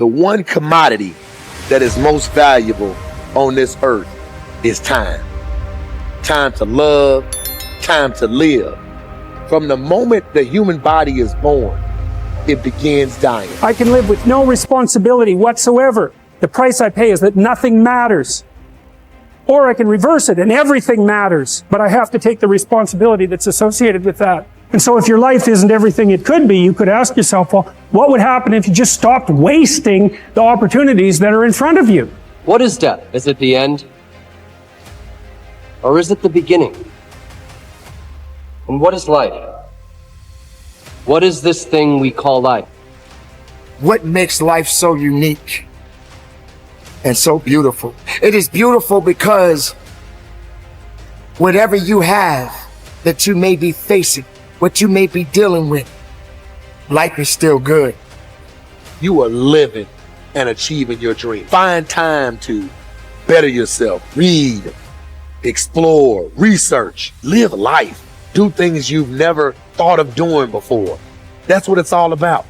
The one commodity that is most valuable on this earth is time. Time to love, time to live. From the moment the human body is born, it begins dying. I can live with no responsibility whatsoever. The price I pay is that nothing matters. Or I can reverse it and everything matters, but I have to take the responsibility that's associated with that. And so if your life isn't everything it could be, you could ask yourself, well, what would happen if you just stopped wasting the opportunities that are in front of you? What is death? Is it the end? Or is it the beginning? And what is life? What is this thing we call life? What makes life so unique and so beautiful? It is beautiful because whatever you have that you may be facing, what you may be dealing with, life is still good. You are living and achieving your dream. Find time to better yourself, read, explore, research, live life, do things you've never thought of doing before. That's what it's all about.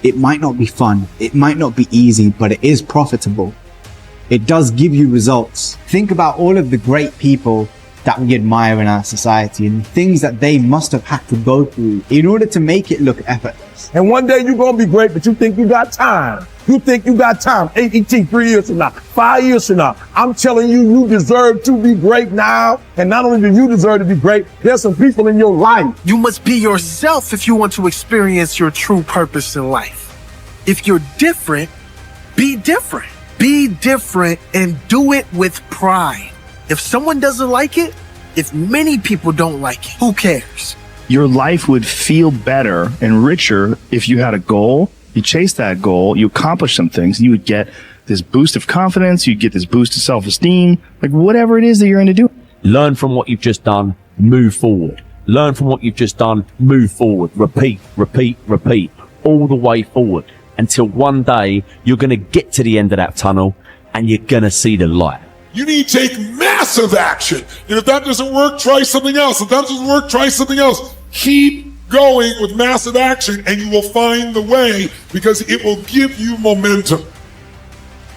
It might not be fun, it might not be easy, but it is profitable. It does give you results. Think about all of the great people that we admire in our society and things that they must have had to go through in order to make it look effortless. And one day you're going to be great, but you think you got time. You think you got time. 3 years from now, 5 years from now. I'm telling you, you deserve to be great now. And not only do you deserve to be great, there's some people in your life. You must be yourself if you want to experience your true purpose in life. If you're different, be different. Be different and do it with pride. If someone doesn't like it, if many people don't like it, who cares? Your life would feel better and richer if you had a goal, you chase that goal, you accomplish some things, you would get this boost of confidence, you'd get this boost of self-esteem, like whatever it is that you're into doing. Learn from what you've just done, move forward. Learn from what you've just done, move forward. Repeat, repeat, repeat, all the way forward until one day you're going to get to the end of that tunnel and you're going to see the light. You need to take massive action. And if that doesn't work, try something else. If that doesn't work, try something else. Keep going with massive action and you will find the way because it will give you momentum.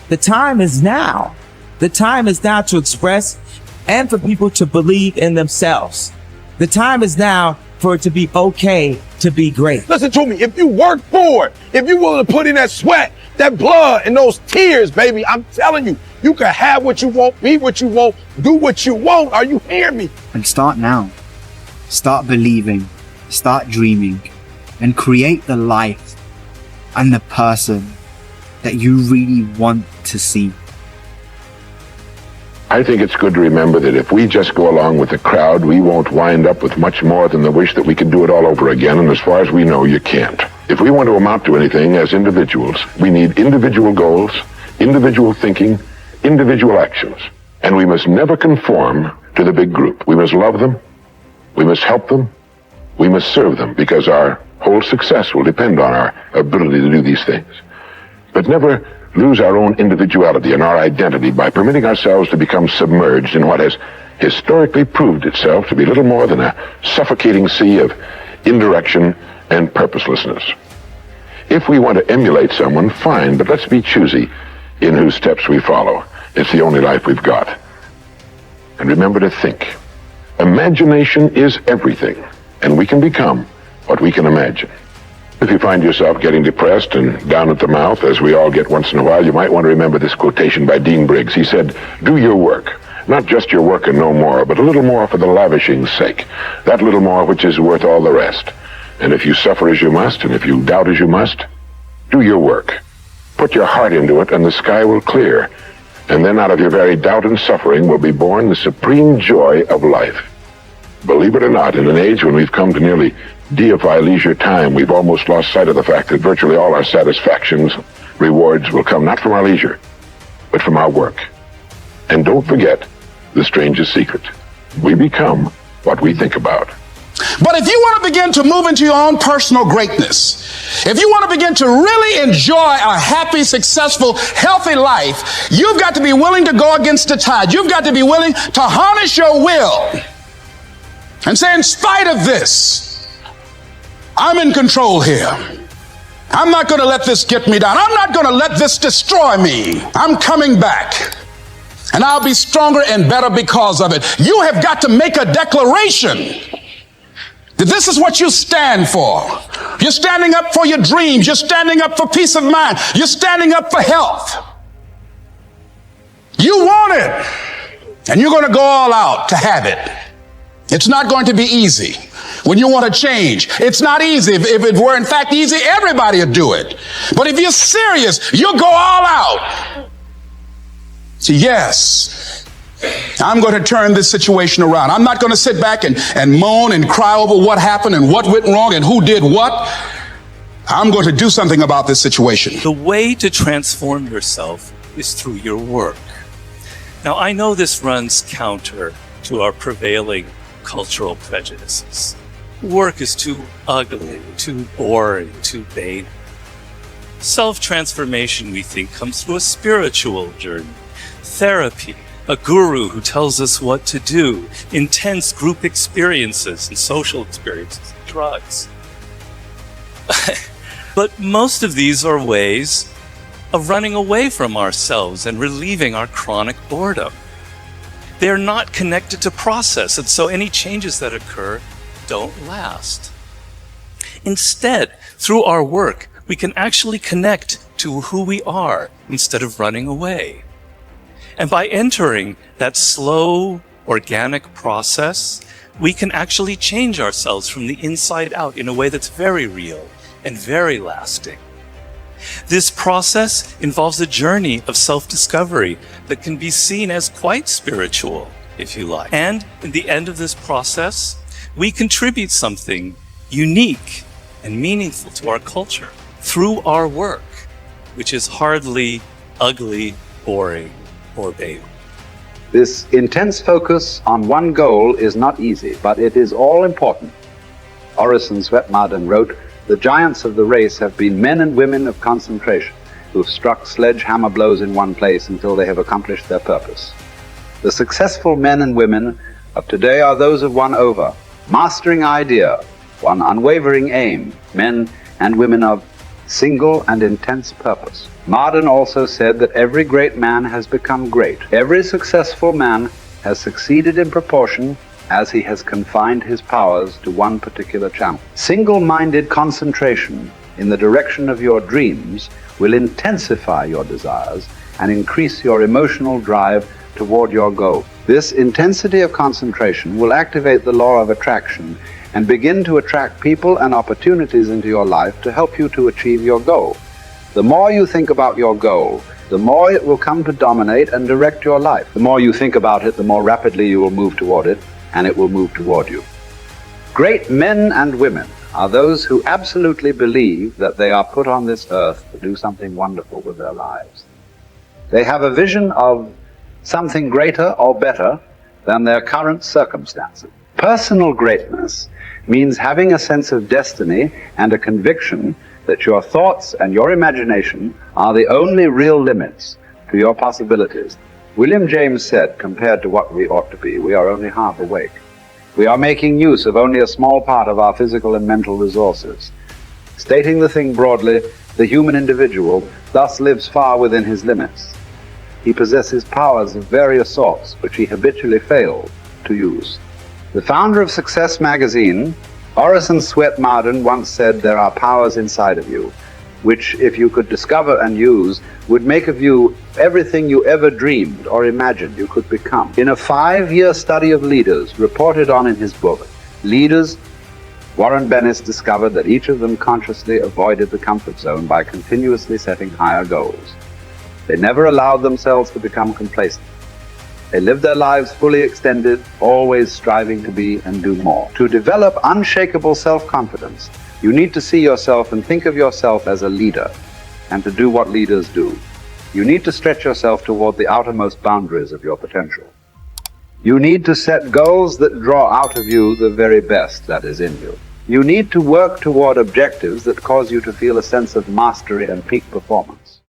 The time is now. The time is now to express and for people to believe in themselves. The time is now for it to be okay to be great. Listen to me. If you work for it, if you're willing to put in that sweat, that blood, and those tears, baby, I'm telling you, you can have what you want, be what you want, do what you want. Are you hearing me? And start now. Start believing, start dreaming, and create the life and the person that you really want to see. I think it's good to remember that if we just go along with the crowd, we won't wind up with much more than the wish that we could do it all over again, and as far as we know, you can't. If we want to amount to anything as individuals, we need individual goals, individual thinking, individual actions. And we must never conform to the big group. We must love them, we must help them, we must serve them, because our whole success will depend on our ability to do these things. But never lose our own individuality and our identity by permitting ourselves to become submerged in what has historically proved itself to be little more than a suffocating sea of indirection and purposelessness. If we want to emulate someone, fine, but let's be choosy in whose steps we follow. It's the only life we've got. And remember to think. Imagination is everything, and we can become what we can imagine. If you find yourself getting depressed and down at the mouth, as we all get once in a while, you might want to remember this quotation by Dean Briggs. He said, "Do your work, not just your work and no more, but a little more for the lavishing's sake, that little more which is worth all the rest. And if you suffer as you must, and if you doubt as you must, do your work. Put your heart into it, and the sky will clear. And then out of your very doubt and suffering will be born the supreme joy of life." Believe it or not, in an age when we've come to nearly deify leisure time, we've almost lost sight of the fact that virtually all our satisfactions, rewards will come not from our leisure, but from our work. And don't forget the strangest secret. We become what we think about. But if you want to begin to move into your own personal greatness, if you want to begin to really enjoy a happy, successful, healthy life, you've got to be willing to go against the tide. You've got to be willing to harness your will and say, in spite of this, I'm in control here. I'm not going to let this get me down. I'm not going to let this destroy me. I'm coming back. And I'll be stronger and better because of it. You have got to make a declaration that this is what you stand for. You're standing up for your dreams. You're standing up for peace of mind. You're standing up for health. You want it, and you're going to go all out to have it. It's not going to be easy. When you want to change, it's not easy. If it were in fact easy, everybody would do it. But if you're serious, you'll go all out. So yes, I'm going to turn this situation around. I'm not going to sit back and moan and cry over what happened and what went wrong and who did what. I'm going to do something about this situation. The way to transform yourself is through your work. Now, I know this runs counter to our prevailing cultural prejudices. Work is too ugly, too boring, too vain. Self-transformation, we think, comes through a spiritual journey. Therapy, a guru who tells us what to do, intense group experiences and social experiences, drugs. But most of these are ways of running away from ourselves and relieving our chronic boredom. They're not connected to process, and so any changes that occur don't last. Instead, through our work, we can actually connect to who we are instead of running away. And by entering that slow, organic process, we can actually change ourselves from the inside out in a way that's very real and very lasting. This process involves a journey of self-discovery that can be seen as quite spiritual, if you like. And in the end of this process, we contribute something unique and meaningful to our culture through our work, which is hardly ugly, boring, or vain. This intense focus on one goal is not easy, but it is all important. Orison Swetmarden wrote, "The giants of the race have been men and women of concentration who have struck sledgehammer blows in one place until they have accomplished their purpose. The successful men and women of today are those of one over, mastering idea, one unwavering aim, men and women of single and intense purpose." Marden also said that every great man has become great. Every successful man has succeeded in proportion as he has confined his powers to one particular channel. Single-minded concentration in the direction of your dreams will intensify your desires and increase your emotional drive toward your goal. This intensity of concentration will activate the law of attraction and begin to attract people and opportunities into your life to help you to achieve your goal. The more you think about your goal, the more it will come to dominate and direct your life. The more you think about it, the more rapidly you will move toward it, and it will move toward you. Great men and women are those who absolutely believe that they are put on this earth to do something wonderful with their lives. They have a vision of something greater or better than their current circumstances. Personal greatness means having a sense of destiny and a conviction that your thoughts and your imagination are the only real limits to your possibilities. William James said, compared to what we ought to be, we are only half awake. We are making use of only a small part of our physical and mental resources. Stating the thing broadly, the human individual thus lives far within his limits. He possesses powers of various sorts which he habitually fails to use. The founder of Success magazine, Orison Swetmarden, once said, "There are powers inside of you, which, if you could discover and use, would make of you everything you ever dreamed or imagined you could become." In a 5-year study of leaders reported on in his book, Leaders, Warren Bennis discovered that each of them consciously avoided the comfort zone by continuously setting higher goals. They never allowed themselves to become complacent. They lived their lives fully extended, always striving to be and do more. To develop unshakable self-confidence, you need to see yourself and think of yourself as a leader, and to do what leaders do. You need to stretch yourself toward the outermost boundaries of your potential. You need to set goals that draw out of you the very best that is in you. You need to work toward objectives that cause you to feel a sense of mastery and peak performance.